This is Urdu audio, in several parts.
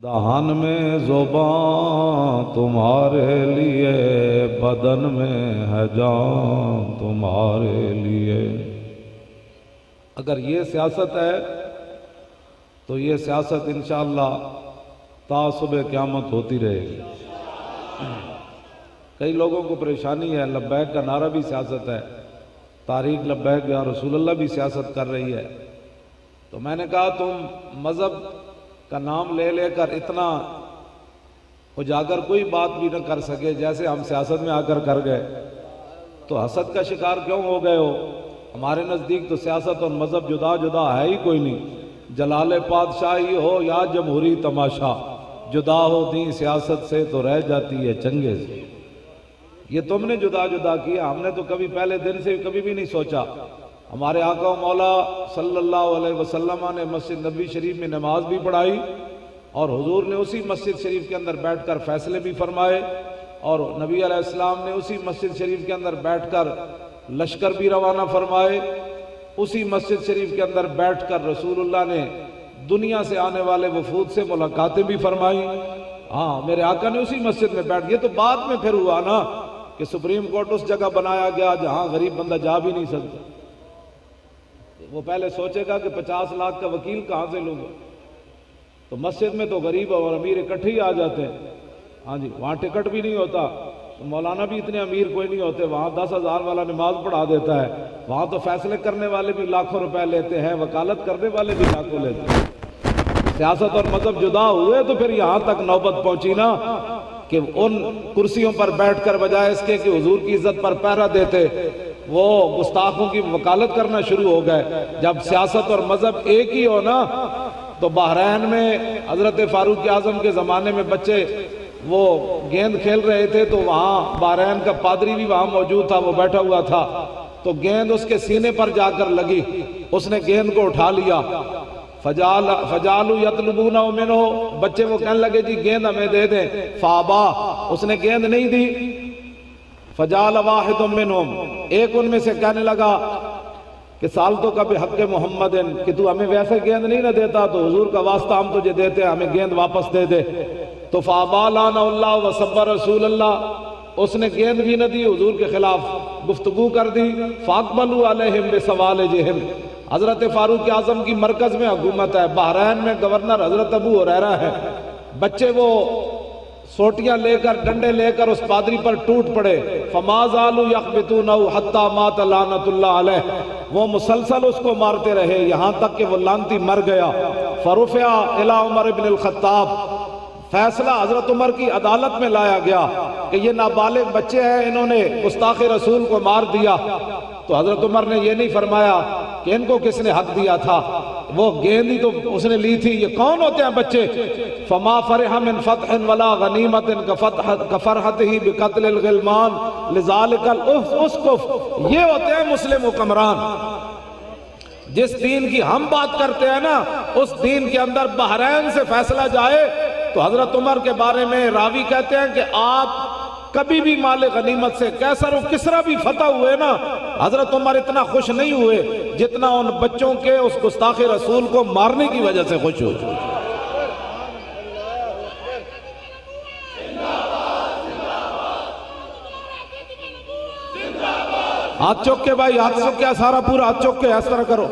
دہن میں زبان تمہارے لیے، بدن میں ہے جان تمہارے لیے۔ اگر یہ سیاست ہے تو یہ سیاست انشاءاللہ تا صبح قیامت ہوتی رہے گی۔ کئی لوگوں کو پریشانی ہے، لبیک کا نعرہ بھی سیاست ہے، تحریک لبیک یا رسول اللہ بھی سیاست کر رہی ہے۔ تو میں نے کہا تم مذہب کا نام لے لے کر اتنا اجاگر کوئی بات بھی نہ کر سکے جیسے ہم سیاست میں آ کر کر گئے، تو حسد کا شکار کیوں ہو گئے ہو؟ ہمارے نزدیک تو سیاست اور مذہب جدا جدا ہے ہی کوئی نہیں۔ جلال پادشاہی ہو یا جمہوری تماشا، جدا ہو دین سیاست سے تو رہ جاتی ہے چنگے سے۔ یہ تم نے جدا جدا کیا، ہم نے تو کبھی پہلے دن سے کبھی بھی نہیں سوچا۔ ہمارے آقا و مولا صلی اللہ علیہ وسلم نے مسجد نبی شریف میں نماز بھی پڑھائی، اور حضور نے اسی مسجد شریف کے اندر بیٹھ کر فیصلے بھی فرمائے، اور نبی علیہ السلام نے اسی مسجد شریف کے اندر بیٹھ کر لشکر بھی روانہ فرمائے، اسی مسجد شریف کے اندر بیٹھ کر رسول اللہ نے دنیا سے آنے والے وفود سے ملاقاتیں بھی فرمائی۔ ہاں، میرے آقا نے اسی مسجد میں بیٹھ گئے۔ تو بعد میں پھر ہوا نا کہ سپریم کورٹ اس جگہ بنایا گیا جہاں غریب بندہ جا بھی نہیں سکتا۔ وہ پہلے سوچے گا کہ 50 لاکھ کا وکیل کہاں سے لوں گا؟ تو مسجد میں تو غریب اور امیر اکٹھے ہی آ جاتے ہیں۔ ہاں جی، وہاں ٹکٹ بھی نہیں ہوتا، تو مولانا بھی اتنے امیر کوئی نہیں ہوتے، وہاں 10,000 والا نماز پڑھا دیتا ہے۔ وہاں تو فیصلے کرنے والے بھی لاکھوں روپے لیتے ہیں، وکالت کرنے والے بھی لاکھوں لیتے ہیں۔ سیاست اور مذہب جدا ہوئے تو پھر یہاں تک نوبت پہنچی نا کہ ان کرسیوں پر بیٹھ کر بجائے اس کے کہ حضور کی عزت پر پہرا دیتے، وہ گستاخوں کی وکالت کرنا شروع ہو گئے۔ جب سیاست اور مذہب ایک ہی ہو نا، تو بحرین میں حضرت فاروق اعظم کے زمانے میں بچے وہ گیند کھیل رہے تھے، تو وہاں بحرین کا پادری بھی وہاں موجود تھا، وہ بیٹھا ہوا تھا، تو گیند اس کے سینے پر جا کر لگی، اس نے گیند کو اٹھا لیا۔ فجالو یطلبون منہ، بچے وہ کہنے لگے جی گیند ہمیں دے دیں، فابا، اس نے گیند نہیں دی۔ فجال واحد منہم، ایک ان میں سے کہنے لگا کہ سالتو کا بحق محمد، کہ تو ہمیں ویسے گیند نہیں نہ دیتا تو حضور کا واسطہ ہم تجھے دیتے، ہمیں گیند واپس دے دے۔ تو فابا لعنہ اللہ وصبر رسول اللہ، اس نے گیند بھی نہ دی، حضور کے خلاف گفتگو کر دی۔ فاقبلوا علیہم بسوالجہم، حضرت فاروق اعظم کی مرکز میں حکومت ہے، بحرین میں گورنر حضرت ابو ہریرہ ہے، بچے وہ سوٹیاں لے کر ڈنڈے لے کر اس پادری پر ٹوٹ پڑے۔ فما زالوا یخبطونہ حتی مات لعنۃ اللہ علیہ، وہ مسلسل اس کو مارتے رہے یہاں تک کہ وہ لعنتی مر گیا۔ فرفع الی عمر بن الخطاب، فیصلہ حضرت عمر کی عدالت میں لایا گیا کہ یہ نابالغ بچے ہیں، انہوں نے گستاخ رسول کو مار دیا۔ تو حضرت عمر نے یہ نہیں فرمایا کہ ان کو کس نے حق دیا تھا، وہ گیند ہی تو اس نے لی تھی، یہ کون ہوتے ہیں بچے؟ فما فرح من فتح ولا غنیمت کفرحتہ بقتل الغلمان لذالک الاسقف، یہ ہوتے ہیں مسلم حکمران۔ جس دین کی ہم بات کرتے ہیں نا، اس دین کے اندر بحرین سے فیصلہ جائے تو حضرت عمر کے بارے میں راوی کہتے ہیں کہ آپ کبھی بھی مال غنیمت سے کیسر و کسرا بھی فتح ہوئے نا، حضرت عمر اتنا خوش نہیں ہوئے جتنا ان بچوں کے اس گستاخ رسول کو مارنے کی وجہ سے خوش ہوئے۔ ہاتھ چوک کے بھائی، ہاتھ چوک کے، سارا پورا ہاتھ چوک کے اس طرح کرو۔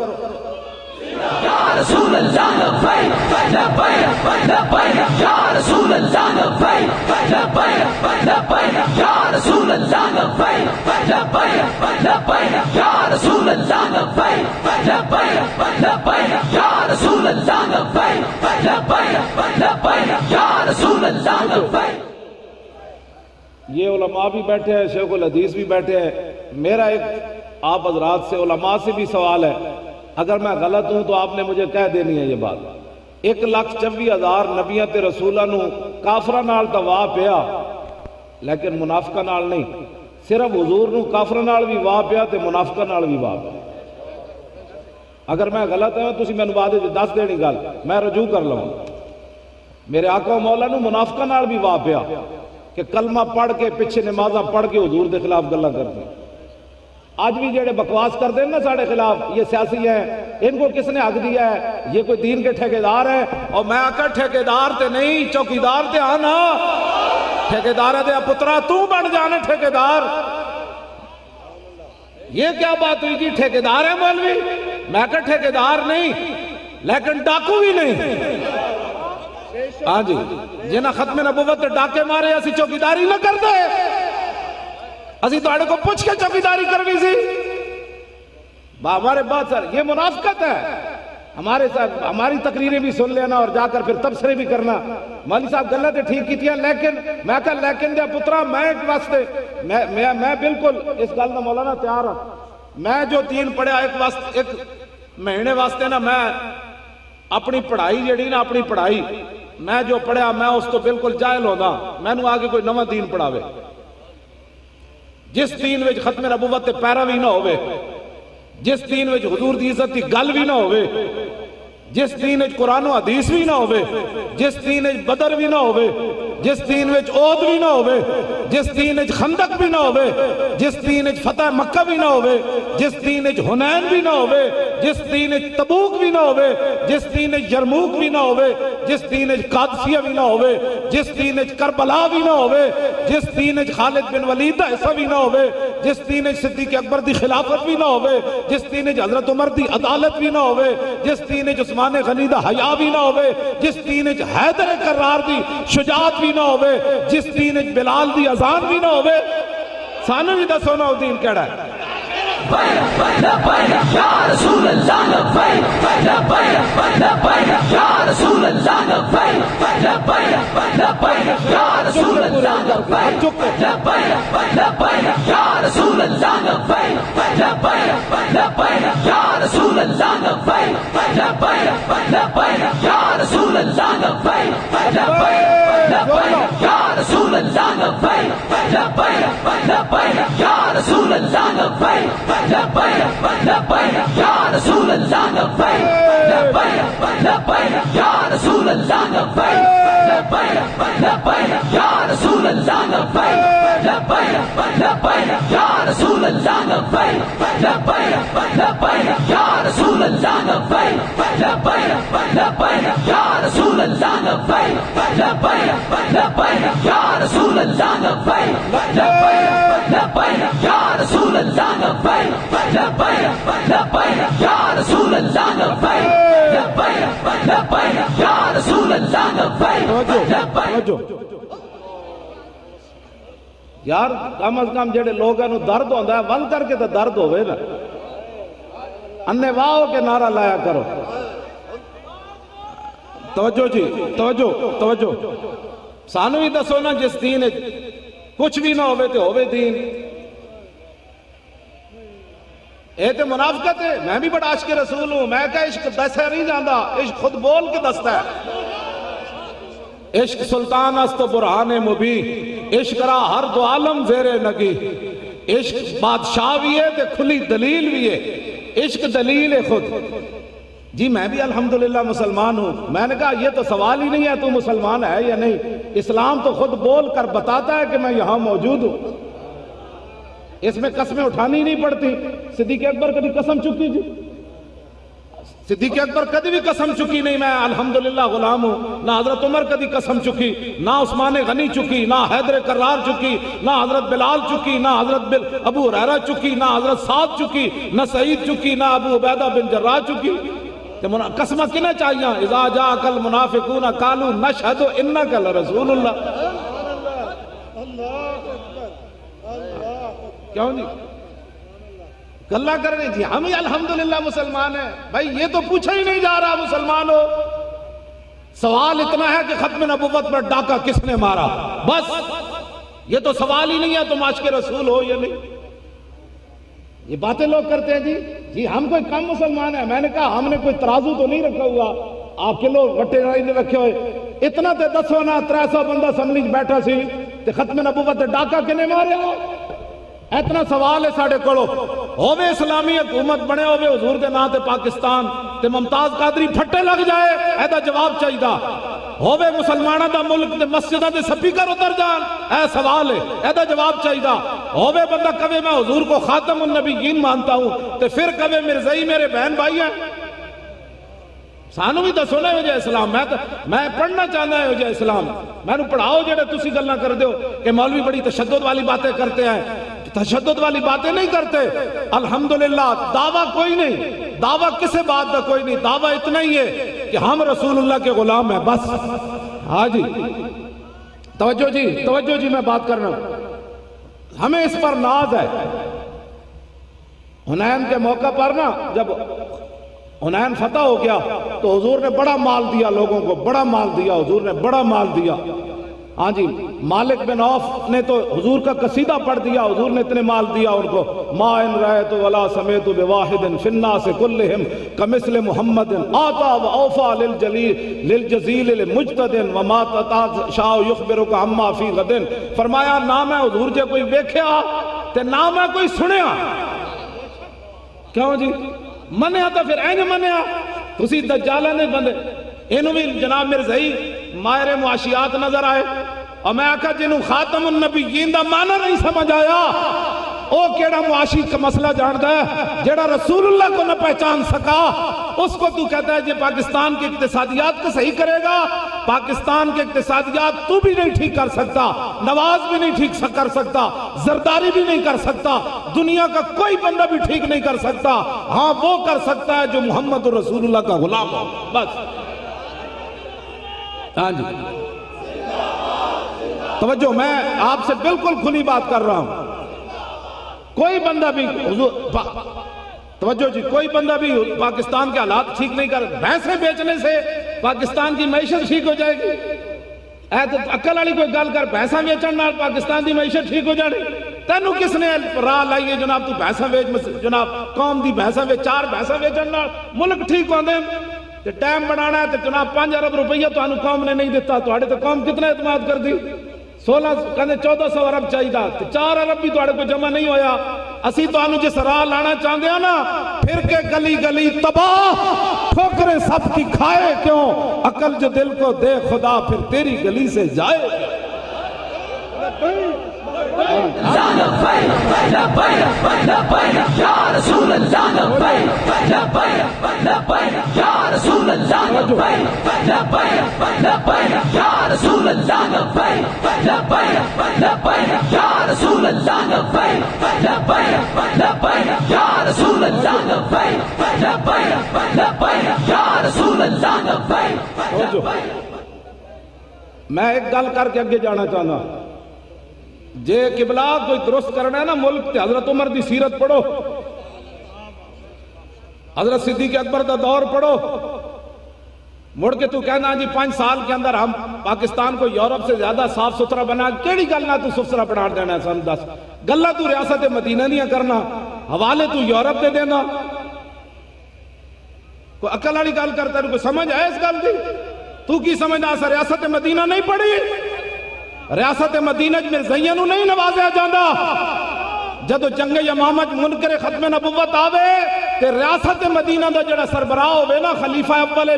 یا رسول اللہ لبیک لبیک لبیک، یا رسول اللہ لبیک لبیک لبیک، یا رسول اللہ لبیک لبیک لبیک، یا رسول اللہ لبیک لبیک لبیک، یا رسول اللہ لبیک لبیک لبیک، یا رسول اللہ لبیک۔ یہ علماء بھی بیٹھے ہیں، شیخ الحدیث بھی بیٹھے ہیں۔ میرا ایک آپ حضرات سے، علماء سے بھی سوال ہے، اگر میں غلط ہوں تو آپ نے مجھے کہہ دینی ہے یہ بات۔ 1,24,000 نبیاں تے رسولہ نو کافرہ نال تا واہ پیا، لیکن منافقہ نال نہیں۔ صرف حضور نو کافرہ نال بھی واہ پیا تے منافقہ نال بھی واہ پیا۔ اگر میں غلط ہوں تو میں بعد دس دینی گل، میں رجوع کر لوں۔ میرے آقا و مولا نو منافقہ نال بھی واہ پیا کہ کلمہ پڑھ کے پیچھے نمازاں پڑھ کے حضور دے خلاف گلاں کرتے۔ آج بھی جڑے بکواس کر دیں نا ساڑھے خلاف یہ سیاسی ہیں، ان کو کس نے حق دیا ہے؟ یہ کوئی دین کے ٹھیکیدار ہیں؟ اور میں آکر ٹھیکیدار تے نہیں چوکیدار تے آنا، ٹھیکیدار ہے پترا تو بن جانا ٹھیکیدار۔ یہ کیا بات ہوئی جی؟ ٹھیکیدار ہے مولوی؟ میں کہا ٹھیکیدار نہیں لیکن ڈاکو بھی نہیں۔ ہاں جی، جنہاں ختم نبوت ڈاکے مارے اسی چوکیداری نہ کر دے، اسی توڑے کو پوچھ کے چوکیداری کرنی سی۔ ہمارے بات سر یہ منافقت ہے، ہماری تقریریں بھی سن لینا اور جا کر پھر تبصرے بھی کرنا، مولوی صاحب گلہ تے ٹھیک کی تھی لیکن میں کہا لیکن دے پترا میں ایک واسطے میں بالکل اس گل نہ مولانا تیار ہوں، میں جو دین پڑھیا ایک مہینے واسطے نا میں اپنی پڑھائی جڑی نا اپنی پڑھائی میں جو پڑھیا میں اس تو بالکل جاہل ہونا، میں نو آگے کوئی نواں دین پڑھاوے جس دین وچ ختم نبوت تے پیروی نہ ہوئے، جس دین وچ حضور دی عزت دی گل بھی نہ ہوئے، جس دین وچ قرآن و حدیث بھی نہ ہوئے، جس دین وچ بدر بھی نہ ہوئے، جس دین وچ عہد بھی نہ ہوئے، جس دین وچ خندق بھی نہ ہوئے، جس دین وچ فتح مکہ بھی نہ ہوئے، جس دین وچ حنین بھی نہ ہوئے، جس دین وچ تبوک بھی نہ ہوئے، جس دین وچ یرموک بھی نہ ہوئے، جس دین وچ قادسیہ بھی نہ ہوئے، جس دین وچ کربلا بھی نہ ہوئے، جس دین وچ خالد بن ولید دا حصہ بھی نہ ہوئے، جس دین وچ صدیق اکبر دی خلافت بھی نہ ہوئے، جس دین وچ حضرت عمر دی عدالت بھی نہ ہوئے، جس دین وچ عثمان غنی دا حیا بھی نہ ہوئے، جس دین وچ حیدر کرار دی شجاعت بھی نہ ہوئے، جس دین وچ بلال دی اذان بھی نہ ہوئے، سانو بھی دسو نا دین کیڑا ہے؟ لبیک یا رسول اللہ لبیک لبیک لبیک یا رسول اللہ لبیک لبیک لبیک یا رسول اللہ لبیک لبیک لبیک یا رسول اللہ لبیک لبیک لبیک یا رسول اللہ لبیک لبیک لبیک یا رسول اللہ لبیک لبیک لبیک یا رسول اللہ لبیک لبیک لبیک یا رسول اللہ لبیک لبیک لبیک یا رسول اللہ لبیک لبیک لبیک یا رسول اللہ لبیک لبیک لبیک یا رسول اللہ لبیک لبیک لبیک یا رسول اللہ لبیک لبیک لبیک یا رسول اللہ لبیک لبیک لبیک یا رسول اللہ لبیک لبیک لبیک یا رسول اللہ لبیک لبیک لبیک یا رسول اللہ لبیک لبیک لبیک یا رسول اللہ لبیک لبیک لبیک یا رسول اللہ لبیک۔ یار کم از کم جڑے لوگ ہیں درد ہوتا ہے ول کر کے تو درد ہوئے نا، انے واہ کے نعرہ لایا کرو۔ توجہ جی توجہ توجہ، سانو ہی دسو نا جس دین کچھ بھی نہ ہوئے تو ہوئے دین، اے تے منافقت ہے۔ میں بھی بڑا عاشق رسول ہوں، میں کہا عشق دسے نہیں جاندہ، عشق خود بول کے دستا ہے۔ عشق سلطان است و برہان مبین، عشق را ہر دو عالم زیر نگی، عشق بادشاہ بھی ہے تے کھلی دلیل بھی ہے، عشق دلیل ہے خود۔ جی میں بھی الحمدللہ مسلمان ہوں۔ میں نے کہا یہ تو سوال ہی نہیں ہے تو مسلمان ہے یا نہیں، اسلام تو خود بول کر بتاتا ہے کہ میں یہاں موجود ہوں، اس میں قسمیں اٹھانی نہیں پڑتی۔ صدیق اکبر کبھی قسم چکی جی؟ صدیق اکبر کبھی بھی قسم چکی نہیں میں الحمدللہ غلام ہوں، نہ حضرت عمر کبھی قسم چکی، نہ عثمان غنی چکی، نہ حیدر کرار چکی، نہ حضرت بلال چکی، نہ حضرت ابو ہریرہ چکی، نہ حضرت سعد چکی، نہ سعید چکی، نہ ابو عبیدہ بن جراح چکی۔ قسمہ کنے چاہیے؟ اذا جاءک المنافقون قالوا نشہد انک لرسول اللہ۔ کیوں جی گلہ کر رہے جی ہم ہی الحمدللہ مسلمان ہیں؟ بھائی یہ تو پوچھا ہی نہیں جا رہا مسلمان ہو، سوال اتنا ہے کہ ختم نبوت پر ڈاکہ کس نے مارا، بس یہ تو سوال ہی نہیں ہے تم عاشق رسول ہو یا نہیں۔ یہ باتیں لوگ کرتے ہیں جی ہم کوئی کم مسلمان ہیں۔ میں نے کہا ہم نے کوئی ترازو تو نہیں رکھا ہوا، آپ کے لوگ وٹے نہیں رکھے ہوئے، اتنا تے دسو نا 300 بندہ اسمبلی بیٹھا سی تے ختم نبوت تے ڈاکہ کنے مارے ہو؟ اتنا سوال ہے ساڑھے کڑو ہوئے اسلامی حکومت بنے ہوئے حضور دے نام تے پاکستان تے ممتاز قادری پھٹے لگ جائے ایدہ جواب چاہیے دا ہووے مسلمانہ دا ملک تے مسجدہ دے سپیکر اتر جان، اے سوال ہے، اے دا جواب چاہیے۔ ہووے بندہ کبھی میں حضور کو خاتم النبیین مانتا ہوں تے پھر کبھی مرزائی میرے بہن بھائی ہیں۔ سانو بھی دسو نا یہ اسلام، میں پڑھنا چاہتا ہے یہ اسلام، میں نے پڑھاؤ جڑے تسی گلاں کر دیو کہ مولوی بڑی تشدد والی باتیں کرتے ہیں۔ تشدد والی باتیں نہیں کرتے، الحمدللہ دعویٰ کوئی نہیں، دعویٰ کسے بات دا کوئی نہیں، دعویٰ اتنا ہی ہے کہ ہم رسول اللہ کے غلام ہیں بس۔ ہاں جی توجہ جی میں بات کر رہا ہوں، ہمیں اس پر ناز ہے۔ حنین کے موقع پر نا جب حنین فتح ہو گیا تو حضور نے بڑا مال دیا، لوگوں کو بڑا مال دیا، حضور نے بڑا مال دیا۔ ہاں جی مالک بن عوف نے تو حضور کا قصیدہ پڑھ دیا، حضور نے اتنے مال دیا ان کو، ما ان رأیت ولا سمیت بواحد فی الناس کلہم کمثل محمد آتا و اوفا للجزیل لمجتد وما تتا شاہ یخبرک عما فی غد۔ فرمایا نہ میں حضور جے کوئی ویکھیا تے نہ میں کوئی سنیا۔ کیوں جی منیا تو پھر این منیا، تسی دجالہ نے بندے انہوں بھی جناب مرزائی ماہر معاشیات نظر آئے، اور میں آکھا جنہوں خاتم النبیین دا معنی نہیں سمجھ آیا او کیڑا معاشی کا مسئلہ جانتا ہے؟ جیڑا رسول اللہ کو نہ پہچان سکا اس کو تو کہتا ہے جی پاکستان کے اقتصادیات کو صحیح کرے گا؟ پاکستان کے اقتصادیات تو بھی نہیں ٹھیک کر سکتا، نواز بھی نہیں ٹھیک کر سکتا، زرداری بھی نہیں کر سکتا، دنیا کا کوئی بندہ بھی ٹھیک نہیں کر سکتا۔ ہاں وہ کر سکتا ہے جو محمد رسول اللہ کا غلام ہو بس۔ ہاں جی توجہ، میں آپ سے بالکل کھلی بات کر رہا ہوں، کوئی بندہ بھی توجہ جی کوئی بندہ بھی پاکستان کے حالات ٹھیک نہیں کر، بھینسیں بیچنے سے پاکستان کی معیشت ٹھیک ہو جائے گی؟ اے تو عقل والی کوئی گل کر، بھینساں بیچن نال پاکستان کی معیشت ٹھیک ہو جانی؟ تینوں کس نے راہ لائیے جناب تو بھینساں بیچ، جناب قوم دی بھینساں بیچ، 4 بھینساں بیچن نال ملک ٹھیک ہوندے؟ تے ٹائم بنانا ہے تے جناب 5 ارب روپیہ تو انہوں قوم نے نہیں دیتا، تو آڑے تو قوم کتنا اعتماد کر دی؟ 1400 ارب چاہیے تھا، 4 ارب بھی تو آڑے کو جمع نہیں ہویا۔ اسی تو انہوں جس راہ لانا چاہتے ہیں نا، پھر کے گلی گلی تباہ، ٹھوکریں سب کی کھائے کیوں؟ عقل جو دل کو دے خدا پھر تیری گلی سے جائے۔ میں ایک گل کر کے اگے جانا چاہنا، جے قبلہ کوئی درست کرنا ہے نا ملک تے حضرت عمر دی سیرت پڑھو، حضرت صدیق اکبر دا دور پڑھو، مڑ کے تو کہنا جی 5 سال کے اندر ہم پاکستان کو یورپ سے زیادہ صاف ستھرا بنا، کیڑی گلنا تو صاف ستھرا بنا دینا ہے؟ سن 10 گلہ تو ریاست مدینہ نہیں کرنا، حوالے تو یورپ دے دینا، کوئی عقل والی گل کرتا ہے، کوئی سمجھ ہے اس گل دی؟ تو کی سمجھنا سا ریاست مدینہ نہیں پڑھی؟ ریاست مدینہ مرزائیاں نو نہیں نوازیا جاندہ، جدو جنگ یمامہ منکر ختم نبوت آوے تے ریاست مدینہ دا جڑا سربراہ ہوئے نا خلیفہ اول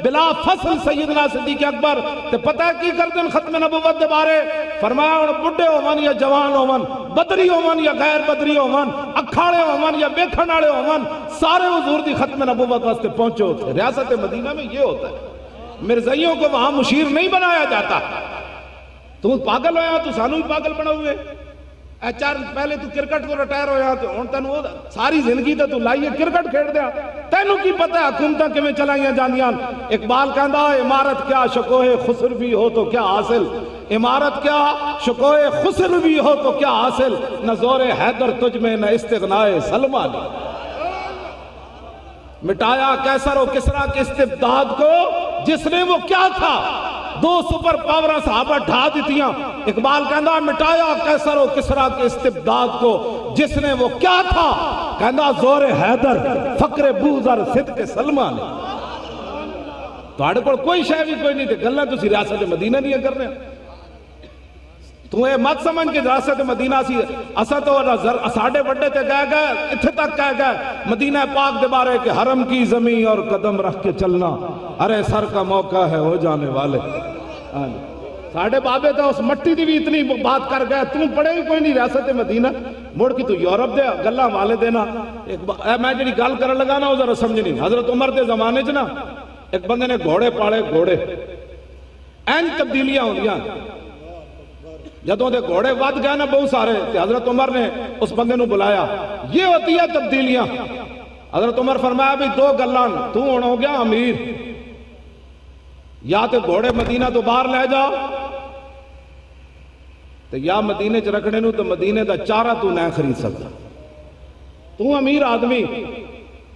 بلا فصل سیدنا صدیق اکبر، تے پتہ ہے کی کر دن ختم نبوت دے بارے؟ فرمایا ان بڑھے ہوون یا جوان ہوون، بدری ہوون یا غیر بدری ہوون، اکھاڑے ہوون یا بیکھن والے ہوون، سارے حضور دی ختم نبوت واسطے پہنچے ہوتے۔ ریاست مدینہ میں یہ ہوتا ہے، مرزائیوں کو وہاں مشیر نہیں بنایا جاتا۔ تو پاگل ہویا تو سانو بھی پاگل بنا ہوئے، پہلے تو کرکٹ تو ریٹائر ہویا تو ہن تینوں ساری زندگی تے تو لائیے کرکٹ کھیڈ دیا، تینوں کی پتہ ہے حکومتاں کیویں چلائیاں جاندیاں؟ اقبال کہندا عمارت کیا شکوہ خسروی ہو تو کیا حاصل، عمارت کیا شکوہ خسروی ہو تو کیا حاصل، نہ زور حیدر تجھ میں نہ استغنائے سلمہ نے۔ مٹایا کیسر و کسریٰ کے استبداد کو جس نے وہ کیا تھا، 2 سپر پاورہ صحابہ ڈھا دیتیاں۔ اقبال کہندا مٹایا کیسر و کسریٰ کے استبداد کو جس نے وہ کیا تھا، کہندا زور حیدر فقر بوذر صدق سلمہ نے۔ تو آڑے پر کوئی شے بھی کوئی نہیں تھے، گلنا تو سی ریاست مدینہ نہیں کرنے۔ تو اے مت سمجھ کے ریاست مدینہ سی اسا تو ساڑھے بڑے تے گئے اتھے تک کہہ گئے مدینہ پاک دے بارے کہ حرم کی زمین اور قدم رکھ کے چلنا، ارے سر کا موقع ہے ہو جانے والے۔ ہاں جی ساڑھے بابے تو اس مٹی دی بھی اتنی بات کر گیا، تم پڑھے بھی کوئی نہیں ریاست مدینہ، مڑ کی تو یورپ دے گلہ والے دینا۔ میں جڑی گل کرن لگا نا وہ ذرا سمجھنی، حضرت عمر دے زمانے چ نا ایک بندے نے گھوڑے پالے، گھوڑے این تبدیلیاں ہوندیاں، جدوں دے گھوڑے ود گئے نا بہت سارے، تے حضرت عمر نے اس بندے نو بلایا، یہ ہوتی ہے تبدیلیاں۔ حضرت عمر فرمایا بھی دو گلاں، تو ہن ہو گیا امیر، یا تے گھوڑے مدینہ تو باہر لے جا، تے یا مدینے چ رکھنے نو تو مدینے دا چارہ تو نہ خرید سکتا، تو امیر آدمی،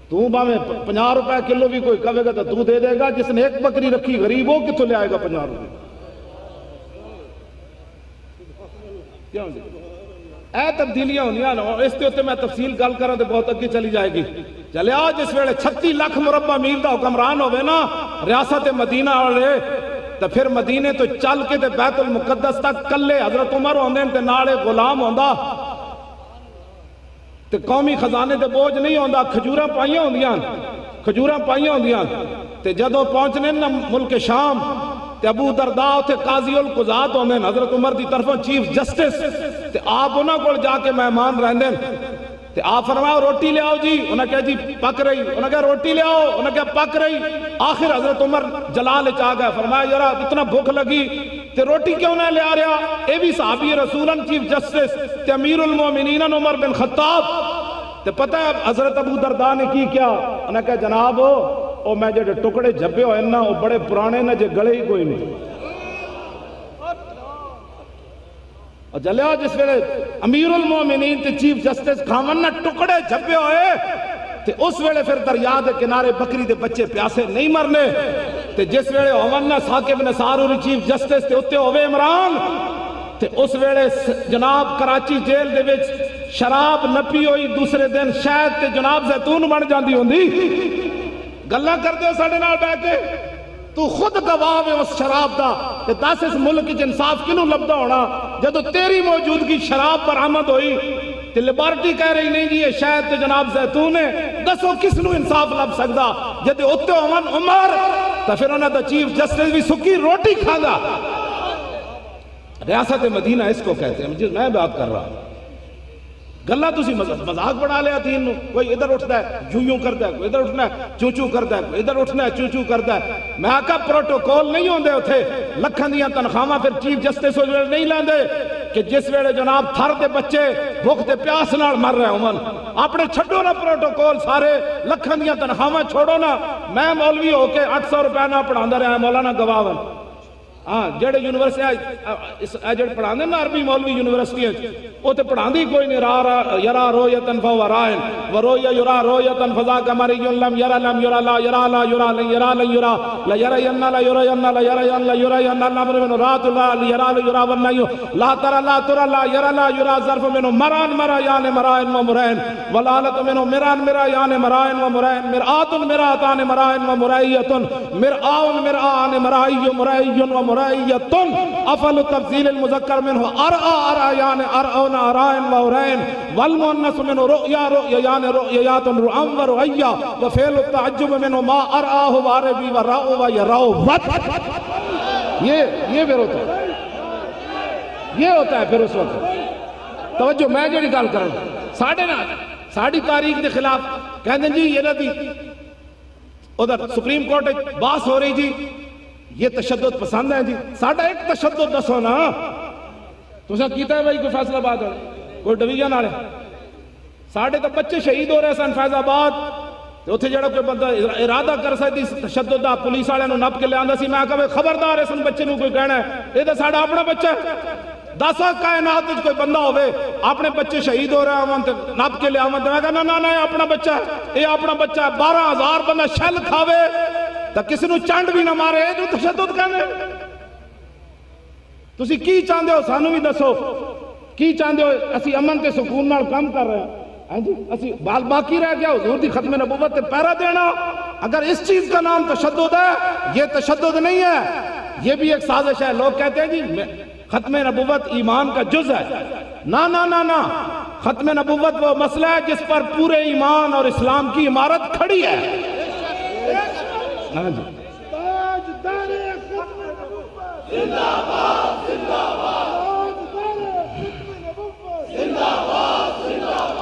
تو باویں 50 روپے کلو بھی کوئی کہے گا تو دے دے گا، جس نے ایک بکری رکھی غریب وہ کتوں لے آئے گا 50 روپے؟ کیوں جی اے تبدیلیاں ہونیاں نا، اس تے اوتے میں تفصیل گل کراں تے بہت اگے چلی جائے گی۔ چلے آ جس ویلے 36 لاکھ مربع میل دا حکمران ہوئے نا ریاست مدینہ والے، تو پھر مدینے تو چل کے تے بیت المقدس تک کلے حضرت عمر ہوندے تے نالے غلام ہوندا، تے قومی خزانے تے بوجھ نہیں ہوندا، کھجوراں پائیاں ہوندیاں، کھجوراں پائیاں ہوندیاں، تے جدوں پہنچنے نا ملک شام تے ابو درداء تے قاضی القضات ہوندے حضرت عمر دی طرفوں چیف جسٹس، تے آپ انہاں کول جا کے مہمان رہندے، تے آپ فرمایا روٹی لے آؤ جی، انہاں کہا جی پک رہی، انہاں کہا روٹی لے آؤ، انہاں کہا پک رہی۔ آخر حضرت عمر جلال چاہ گیا، فرمایا یارا اتنا بھوک لگی تے روٹی کیوں نہ لے آ رہا؟ اے بھی صحابی رسولن چیف جسٹس تے امیر المومنین عمر بن خطاب، تے پتہ ہے حضرت ابو درداء نے کی کیا؟ انہاں کہا جناب او میں جڑے ٹکڑے جھبے ہوئے نا وہ بڑے پرانے نا، جے گلے ہی کوئی نہیں۔ اور جلیا جس ویلے امیر المومنین تے چیف جسٹس کھاون نا ٹکڑے جھبے ہوئے، تے اس ویلے پھر دریا دے کنارے بکری دے بچے پیاسے نہیں مرنے، تے جس ویلے ہون نا ثاقب نثار ہوری چیف جسٹس تے اتے ہوئے عمران، تے اس ویلے جناب کراچی جیل دے وچ شراب نپی ہوئی، دوسرے دن شاید تے جناب زیتون بن جاندی ہوندی، گلاں کردے ہو ساڈے نال بیٹھ کے، تو خود گواہ ہے اس شراب دا، کہ دس اس ملک چ انصاف کنوں لبدا ہونا جدو تیری موجودگی شراب پر آمد ہوئی، تے لیبارٹی کہہ رہی نہیں جی یہ شاید تے جناب زیتون ہے، دسو کس نو انصاف لب سکدا؟ جدے اوتے ہون عمر تو پھر انہاں دا چیف جسٹس بھی سکی روٹی کھاندا۔ ریاست مدینہ اس کو کہتے ہیں، جس میں بات کر رہا ہوں گلہ تسی مذاق بنا لیا تھی انہوں، کوئی ادھر اٹھتا ہے یوں یوں کرتا ہے، کوئی ادھر اٹھنا ہے چوں چوں کرتا ہے، کوئی ادھر اٹھنا ہے چوں چوں کرتا ہے۔ میں آقا پروٹوکول نہیں ہوندے اتھے، لکھن دیاں تنخواہاں پھر چیف جسٹس ہو جائے نہیں لیندے کہ جس ویلے جناب تھر دے بچے بھوک تے پیاس نال مر رہے ہوں، اپنے چھڈو نا پروٹوکول سارے، لکھن دیاں تنخواہاں چھوڑو نا۔ میں مولوی ہو کے 800 روپے نہ پڑھاندا رہا مولانا گواون، ہاں جڑے یونیورسٹی جڑے پڑھاندے نا عربی مولوی یونیورسٹی وہ تے پڑھاندی کوئی نہیں، یرا رویتن فہو رائن ورویا یرا رویتن فذاک مری لم یرا لم یرا لا یرا لا یرا لن یرا لن یرا لا یرین لا یرین لا یرین لا یرین الامر من رات لا یرا لا یرا والنی لا ترى لا ترى لا یرا لا یرا ظرف منه مران مرایان مرائن و مرائن ولالت منه مران مرایان مرائن و مرائن مرآت مرآتان مرائن و مرائیت مرآن مرآن مرائی مرائی و مرائیت افل تفضیل المذکر منه ارآ ارآیان ارآن ارائن و ارائن والمؤنث منه رؤیا رؤیان رؤیات رؤم و رؤیا و فعل التعجب منه ما ارآہ و عربی و رأو و یراؤ وط۔ یہ پھر ہوتا ہے، یہ ہوتا ہے پھر اس وقت توجہ میں جڑی گل کروں ساڑھے نا ساڑھی تاریخ دے خلاف کہتے ہیں جی یہ نہ دی ادھر سپریم کورٹ باس ہو رہی جی یہ تشدد پسند ہے جی، ساڑھا ایک تشدد دسو نا تو کیتا ہے بھائی کوئی فیصلہ آباد ہے کوئی ڈویژن آ رہے ساڑھے تو بچے شہید ہو رہے سن فیض آباد، تو اتھے جڑا کوئی بندہ ارادہ کر سکتی تشدد دا پولیس والے نپ کے لے آندا سی، میں کہا خبردار ہے سن بچے نو کوئی کہنا ہے یہ تو ساڑھا اپنا بچہ ہے، 10 کائنات وچ کوئی بندہ ہوئے اپنے بچے شہید ہو رہے ہیں تے نپ کے لے آون تے میں کہا نا نا اپنا بچہ ہے، یہ اپنا بچہ ہے، 12,000 بندہ شل کھاوے تو کسی نو چانڈ بھی نہ مارے، یہ تشدد کہنے تسی کی چاہندے ہو سانو بھی دسو کی چاہندے ہو؟ اسی امن تے سکون نال کام کر رہے ہیں جی، اسی بال باقی رہ گیا حضور دی ختم نبوت تے پیرا دینا، اگر اس چیز کا نام تشدد ہے یہ تشدد نہیں ہے، یہ بھی ایک سازش ہے۔ لوگ کہتے ہیں جی ختم نبوت ایمان کا جز ہے، نا نا نا نا، ختم نبوت وہ مسئلہ ہے جس پر پورے ایمان اور اسلام کی عمارت کھڑی ہے۔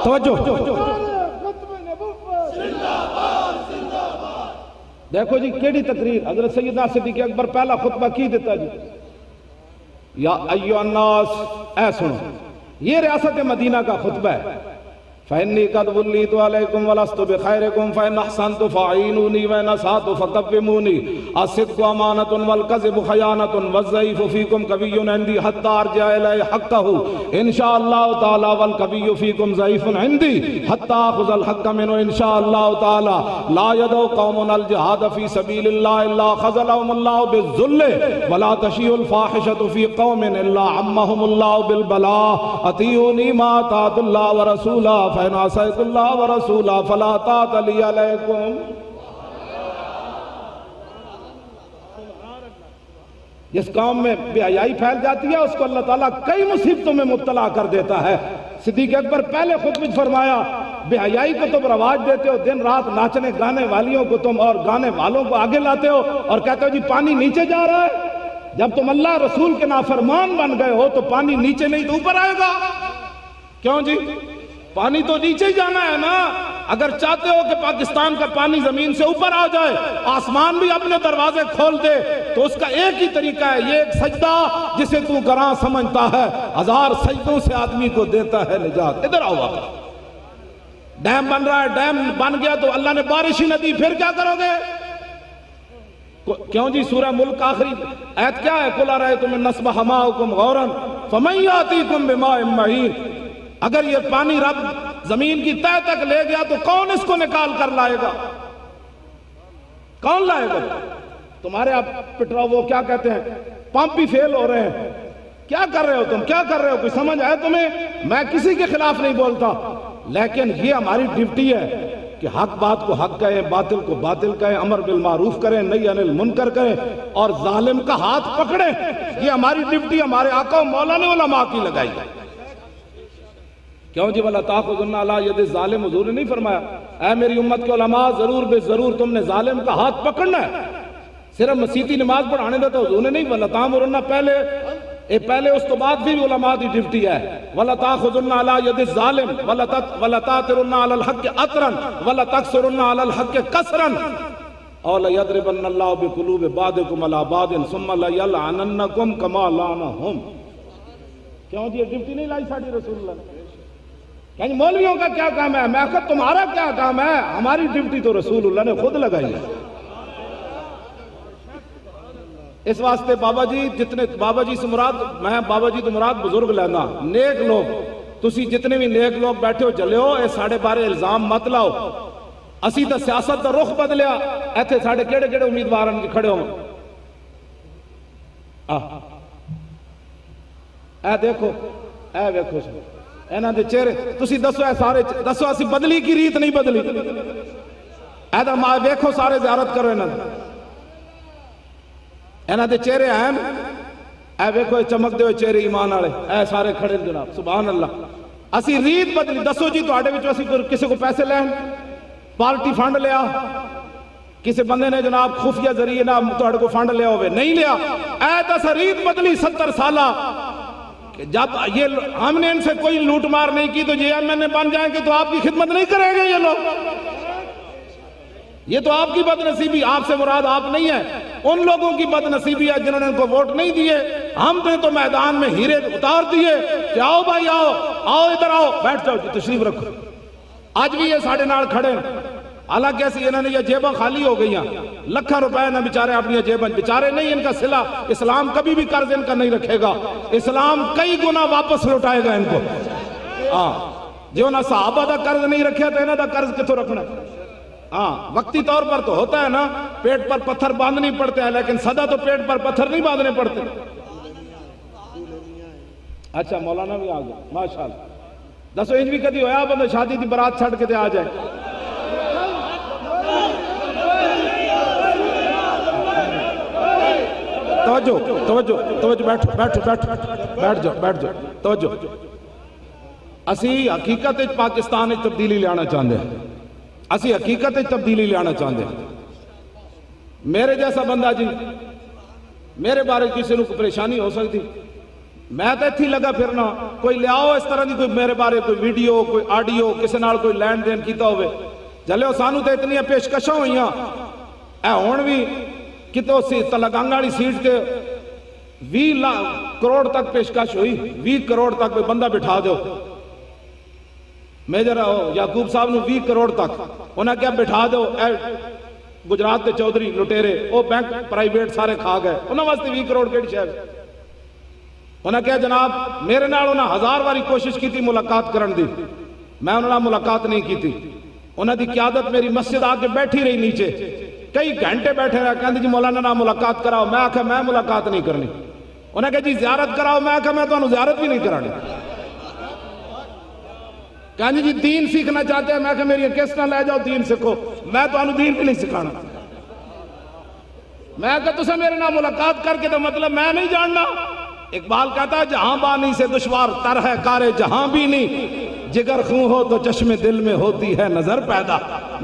توجہ دیکھو جی کیڑی تقریر حضرت سیدنا صدیق اکبر پہلا خطبہ کی دیتا جی یا ایھا الناس اے سنو یہ ریاست مدینہ کا خطبہ ہے فإني قد وليت عليكم ولست بخيركم فإن أحسنت فأعينوني وإن أسأت فكفموني الصدق أمانة والكذب خيانة والضعيف فيكم قوي عندي حتى أرجع إليه حقه إن شاء الله تعالى والقوي فيكم ضعيف عندي حتى أخذ الحق منه إن شاء الله تعالى لا يدعو قوم الجهاد في سبيل الله إلا خذلهم الله بالذل ولا تشيع الفاحشة في قوم إلا عمهم الله بالبلاء أطيعوني ما أطاعت الله ورسوله فإن عصيت الله ورسوله فلا طاعة لي عليكم. جس قوم میں بے حیائی پھیل جاتی ہے اس کو اللہ تعالیٰ کئی مصیبتوں میں مبتلا کر دیتا ہے. صدیق اکبر پہلے خود بھی فرمایا بے حیائی کو تم رواج دیتے ہو, دن رات ناچنے گانے والیوں کو تم اور گانے والوں کو آگے لاتے ہو اور کہتے ہو جی پانی نیچے جا رہا ہے. جب تم اللہ رسول کے نافرمان بن گئے ہو تو پانی نیچے نہیں تو اوپر آئے گا. کیوں جی پانی تو نیچے ہی جانا ہے نا. اگر چاہتے ہو کہ پاکستان کا پانی زمین سے اوپر آ جائے, آسمان بھی اپنے دروازے کھول دے, تو اس کا ایک ہی طریقہ ہے, یہ ایک سجدہ جسے تو گراں سمجھتا ہے 1000 سجدوں سے آدمی کو دیتا ہے نجات. ادھر آؤ واپس. ڈیم بن رہا ہے, ڈیم بن گیا تو اللہ نے بارش ہی نہ دی, پھر کیا کرو گے؟ کیوں جی سورہ ملک آخری آیت کیا ہے؟ قُلْ أَرَأَيْتُمْ إِن أَصْبَحَ مَاؤُكُمْ غَوْرًا فَمَن يَأْتِيكُم بِمَاءٍ مَّعِينٍ. اگر یہ پانی رب زمین کی تہہ تک لے گیا تو کون اس کو نکال کر لائے گا؟ کون لائے گا؟ تمہارے آپ پٹرا وہ کیا کہتے ہیں پمپ ہی فیل ہو رہے ہیں. کیا کر رہے ہو تم؟ کیا کر رہے ہو؟ کوئی سمجھ آئے تمہیں؟ میں کسی کے خلاف نہیں بولتا, لیکن یہ ہماری ڈیوٹی ہے کہ حق بات کو حق کہیں, باطل کو باطل کہیں, امر بالمعروف کریں, نہی عن المنکر کریں, اور ظالم کا ہاتھ پکڑیں. یہ ہماری ڈیوٹی ہمارے آقا و مولا نے علماء کی لگائی ہے. کیوں جی وَلَا تَأْخُذُنَّ عَلَىٰ يَدِ الظَّالِمِ, حضور نے نہیں فرمایا اے میری امت کے علماء ضرور بے ضرور تم نے ظالم کا ہاتھ پکڑنا ہے. صرف مسیحی نماز پڑھانے دیتا حضور نے نہیں, وَلَا تَأْمُرُنَّ پہلے اس تو بعد بھی علماء دی ڈیوٹی ہے. وَلَا تَأْخُذُنَّ عَلَىٰ يَدِ الظَّالِمِ وَلَا تَأْتِرُنَّ عَلَى الْحَقِّ عَطْرًا وَلَا تَكْسُرُنَّ عَلَى الْحَقِّ كَسْرًا أَوْ لَيَضْرِبَنَّ اللَّهُ بِقُلُوبِ بَعْضِكُمْ عَلَىٰ بَعْضٍ ثُمَّ لَيَلْعَنَنَّكُمْ كَمَا لَعَنَهُمْ. کیوں جی ڈیوٹی نہیں لائی ساڑی رسول اللہ نے؟ یعنی مولویوں کا کیا کام ہے؟ میں کہا تمہارا کیا کام ہے؟ ہماری ڈیوٹی تو رسول اللہ نے خود لگائی ہے. اس واسطے بابا جی جتنے بابا جی سے مراد, میں بابا جی تو مراد بزرگ لینا, نیک لوگ تسی جتنے بھی نیک لوگ بیٹھے ہو چلے ہو, اے ساڑھے بارے الزام مت لاؤ. اسی تا سیاست دا رخ بدلیا, ایتھے ساڑھے کیڑے کیڑے امیدوارن کھڑے ہوں. اے دیکھو, اے ویکھو اینا دے چہرے, تسی دسو اے سارے دسو اسی بدلی کی ریت نہیں بدلی. اے دا ماں ویکھو سارے زیارت کرو اینا دے چہرے اہم, اے ویکھو چمک دے ہوئے چہرے ایمان آلے, اے سارے کھڑے جناب سبحان اللہ. اسی ریت بدلی. دسو جی تو آڑے وچ اسی کسی کو پیسے لین, پارٹی فنڈ لیا, کسی بندے نے جناب خفیہ ذریعے نہ تو کو فنڈ لیا ہوئے نہیں لیا. اے دس ریت بدلی 70 سالہ. جب یہ ہم نے ان سے کوئی لوٹ مار نہیں کی تو یہ ایم بن جائیں گے تو آپ کی خدمت نہیں کریں گے یہ لوگ. یہ تو آپ کی بد نصیبی, آپ سے مراد آپ نہیں ہے, ان لوگوں کی بد نصیبی ہے جنہوں نے ان کو ووٹ نہیں دیے. ہم نے تو میدان میں ہیرے اتار دیے کہ آؤ بھائی آؤ, آؤ ادھر آؤ, بیٹھ جاؤ جی, تشریف رکھو. آج بھی یہ ساڑھے نال کھڑے, حالانکہ ایسی انہوں نے یہ جیباں خالی ہو گئی ہیں, لکھاں روپے نہ بیچارے اپنی جیباں, بیچارے نہیں, ان کا صلہ اسلام کبھی بھی قرض ان کا نہیں رکھے گا. اسلام کئی گنا واپس لوٹائے گا ان کو. جو انہاں صحابہ دا قرض نہیں رکھے تو انہاں دا قرض کتوں رکھنا. وقتی طور پر تو ہوتا ہے نا, پیٹ پر پتھر باندھنی پڑتے ہیں, لیکن سدا تو پیٹ پر پتھر نہیں باندھنے پڑتے. اچھا مولانا بھی آ گئے ماشاءاللہ. دسو انج بھی کدی ہویا بندہ شادی دی برات چھڑ کے تے آ جائے؟ توجہ بیٹھ جاؤ. توجہ, اسی حقیقت پاکستان تبدیلی لانا چاہتے ہیں. اسی حقیقت تبدیلی لانا چاہتے ہیں. میرے جیسا بندہ جی میرے بارے کسی کو پریشانی ہو سکتی؟ میں تو اتھی لگا پھرنا، کوئی لیاؤ اس طرح دی کوئی میرے بارے کوئی ویڈیو کوئی آڈیو کسی نال کوئی لین دین کیتا ہوئے جلے سانو تو اتنی پیشکشاں ہوئیاں اے ہون بھی کتوں سی تلگانگ والی سیٹ تے 20 کروڑ تک پیشکش ہوئی، 20 کروڑ تک کوئی بندہ بٹھا دو میجر یعقوب صاحب نو 20 کروڑ تک انہاں کیا بٹھا دو اے گجرات کے چودھری لٹیرے وہ بینک پرائیویٹ سارے کھا گئے انہاں واسطے 20 کروڑ کیڑی شے انہاں کیا جناب میرے نال انہاں 1000 واری کوشش کی تھی ملاقات کرن دی میں انہاں نال ملاقات نہیں کی تھی انہاں دی قیادت میری مسجد آ کے بیٹھی رہی نیچے کئی گھنٹے بیٹھے رہا کہندے جی مولانا نال ملاقات کراؤ میں آکھا میں ملاقات نہیں کرنی انہاں کہا جی زیارت کراؤ میں آکھا میں تو انہوں زیارت بھی نہیں کرانی کہنے جی دین سیکھنا چاہتے ہیں میں کہ میری کس نہ لے جاؤ دین سکھو میں تو انہوں دین بھی نہیں سکھانا میں کہ تسا میرے نام ملاقات کر کے تو مطلب میں نہیں جاننا اقبال کہتا ہے جہاں بانی سے دشوار تر ہے کارے جہاں بھی نہیں جگر خون ہو تو چشم دل میں ہوتی ہے نظر پیدا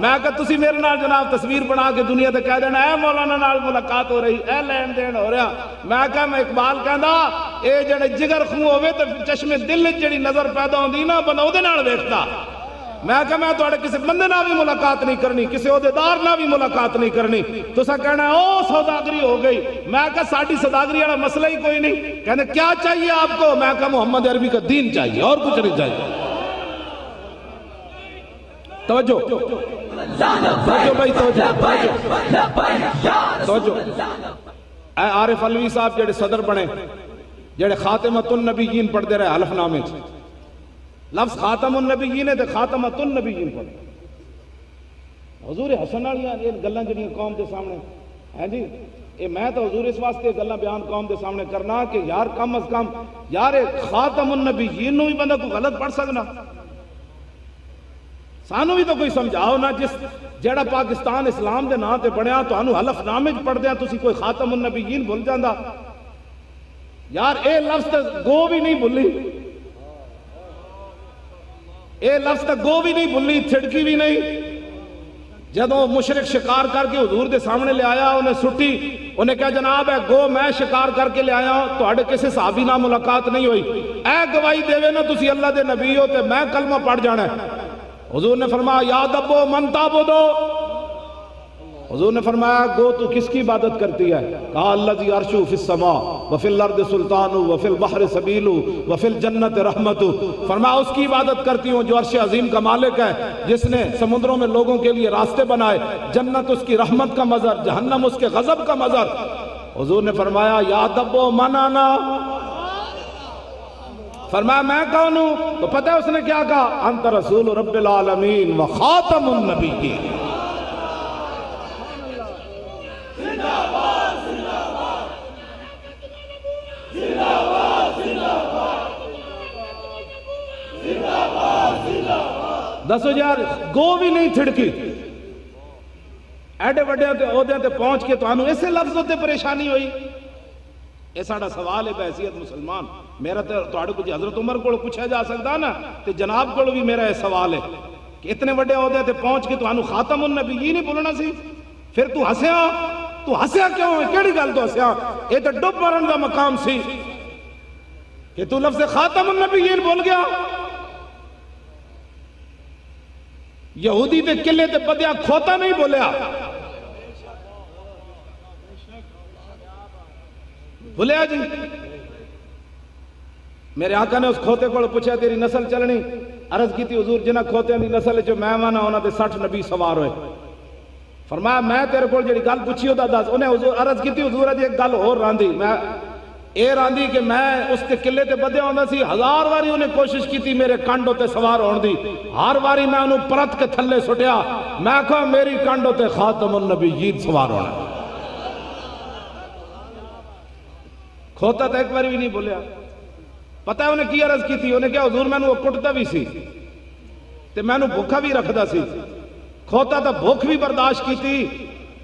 میں کہ تسی میرے نال جناب تصویر بنا کے دنیا تے کہہ دینا اے مولانا نال ملاقات ہو رہی اے لین دین ہو رہا میں کہ میں اقبال کہندا اے جڑے جگر خون ہوئے تو چشم دل جڑی نظر پیدا ہوندی نا بندہ اودے نال ویکھدا میں کہ میں تواڈے کسی بندے نال بھی ملاقات نہیں کرنی کسی عہدیدار نال بھی ملاقات نہیں کرنی تسا کہنا او سوداگری ہو گئی میں کہ ساڈی سوداگری والا مسئلہ ہی کوئی نہیں کہنے کیا چاہیے آپ کو میں کہ محمد عربی کا دین چاہیے اور کچھ نہیں چاہیے توجہ بھائی توجہ اے عارف علوی صاحب جڑے صدر بنے جڑے خاتمۃ النبیین پڑھتے رہے حلف نامے لفظ خاتم النبیین ہے تو خاتمۃ النبیین پڑھتے حضور حسن والیاں یہ گلاں جڑیاں قوم دے سامنے ہیں جی یہ میں تو حضور اس واسطے گلاں بیان قوم دے سامنے کرنا کہ یار کم از کم یار خاتم النبیین نو بھی بندہ کوئی غلط پڑھ سکنا سانو بھی تو کوئی سمجھاؤ نا جس جیڑا پاکستان اسلام دے نام تے بنیا تو انو حلف نامے پڑھ دیا تسی کوئی خاتم النبیین بھول جاندہ یار اے لفظ تے گو بھی نہیں بھولی اے لفظ تے گو بھی نہیں بھولی تھڑکی بھی نہیں جدو مشرک شکار کر کے حضور دے سامنے لے آیا انہیں سٹی انہیں کہا جناب ہے گو میں شکار کر کے لے آیا ہوں تو اڑے کسی صحابی نہ ملاقات نہیں ہوئی اے گواہی دے نا تسی اللہ دے نبی ہو تے میں کلمہ پڑھ جانا ہے حضور نے فرمایا یا دبو من تابدو حضور نے فرمایا گو تو کس کی عبادت کرتی ہے کہا الذی عرشو فی السماء وفی الارض سلطانو وفی البحر سبیلو وفی الجنت رحمتو فرمایا اس کی عبادت کرتی ہوں جو عرش عظیم کا مالک ہے جس نے سمندروں میں لوگوں کے لیے راستے بنائے جنت اس کی رحمت کا مظہر جہنم اس کے غضب کا مظہر حضور نے فرمایا یا دبو من آنا فرمایا میں کون ہوں تو پتہ ہے اس نے کیا کہا انت رسول رب العالمین و خاتم النبیین دسو یار گو بھی نہیں تھڑکی ایڈے وڈے عہدے تے پہنچ کے تو انہوں اسے لفظوں تے پریشانی ہوئی یہ ساڑا سوال ہے بحیثیت مسلمان میرا تو آڑے کچھ حضرت عمر کو پوچھا جا سکتا نا تو جناب کو بھی میرا یہ سوال ہے کہ اتنے وڈے عہدے تے پہنچ کے تو انہوں خاتم النبیین نہیں بولنا سی پھر تو ہسیا کیوں ہے کیڑی گل تو ہسیا یہ تو ڈب مرن دا مقام سی کہ تو لفظ خاتم النبیین بول گیا یہودی تے قلعے تے بدیا کھوتا نہیں بولیا بولیا جی میرے آقا نے اس کھوتے کو پوچھا تیری نسل چلنی عرض کی تھی حضور جنہ کھوتے دی نسل جو میں مانا ہونا تے 60 نبی سوار ہوئے فرمایا میں تیرے کو جڑی گل پوچھی ہوتا دس انہیں حضور عرض کی تھی حضور جی ایک گل اور راندی میں اے راندی کہ میں اس تے قلعے تے بدیا ہونا سی 1000 واری انہیں کوشش کی تھی میرے کانڈوں تے سوار ہون دی ہر واری میں انہوں پرت کے تھلے سٹیا میں کہا میری کانڈوں تے خاتم النبیین سوار ہونا کھوتا تو ایک باری بھی نہیں بولیا پتہ ہے انہیں کی عرض کی تھی انہیں کیا حضور میں نے وہ کٹتا بھی سی تے میں نے بھوکا بھی رکھدا سی کھوتا تو بھوک بھی برداشت کی تھی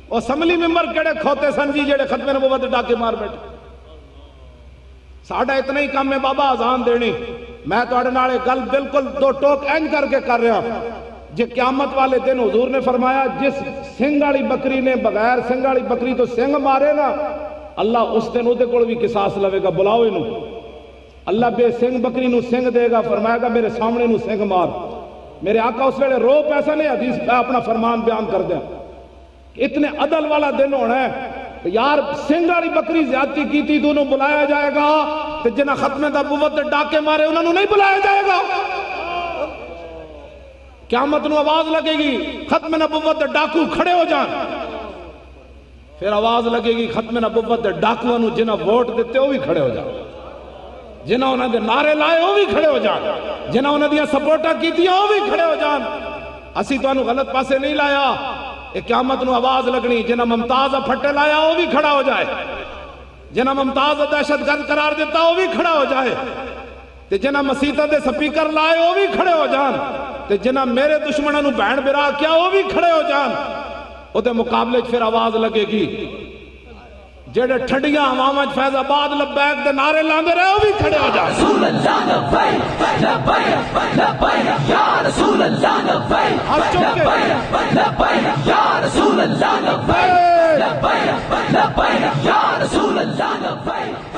اور اسمبلی ممبر کڑے کھوتے سن جی جڑے ختم نبوت ڈاکے مار بیٹھے ساڑھا اتنا ہی کم ہے بابا اذان دینی میں تو اڑے نالے گل بالکل دو ٹوک اینج کر کے کر رہا جے قیامت والے دن حضور نے فرمایا جس سنگ والی بکری نے بغیر سنگ والی بکری تو سنگ مارے نا اللہ اس دن اودے کول بھی قصاص لوے گا، بلاؤ انہوں۔ اللہ بے سنگ بکری نو سنگ دے گا، فرمائے گا میرے سامنے نو سنگ مار۔ میرے آقا اس ویلے رو پیسہ نہیں، حدیث پہ اپنا فرمان بیان کر دیں، اتنے عدل والا دن ہونا ہے۔ یار سنگ والی بکری زیادتی کیتی دونوں بلایا جائے گا، تو جنہ ختم نبوت دے ڈاکے مارے انہوں نے نہیں بلایا جائے گا۔ قیامت نو آواز لگے گی ختم نبوت دے ڈاکو کھڑے ہو جان، پھر آواز لگے گی ختم نبوت دے ڈاکو نو جنہ ووٹ دیتے وہ بھی کھڑے ہو جان، جنہ انہوں نے نعرے لائے وہ بھی کھڑے ہو جان، جنہ انہوں نے سپورٹا کی وہ بھی کھڑے ہو جان۔ اسی تو انہوں غلط پاسے نہیں لایا، ایک قیامت نو آواز لگنی جنہ ممتاز پھٹے لایا وہ بھی کھڑا ہو جائے، جنہ ممتاز دہشت گرد قرار دیتا وہ بھی کھڑا ہو جائے، تے جنہ مسیطہ دے سپیکر لائے وہ بھی کھڑے ہو جان، تے جنہ میرے دشمنوں نو بہن برا کیا وہ بھی کھڑے ہو جان۔ وہ تے مقابلے پھر آواز لگے گی جڑے ٹھڈیاں عوامج فیض آباد لبیک دے نعرے لاندے رہے وہ بھی کھڑے ہو جان۔ رسول اللہ لبیک لبیک لبیک یا رسول اللہ لبیک لبیک لبیک یا رسول اللہ لبیک لبیک لبیک یا رسول اللہ لبیک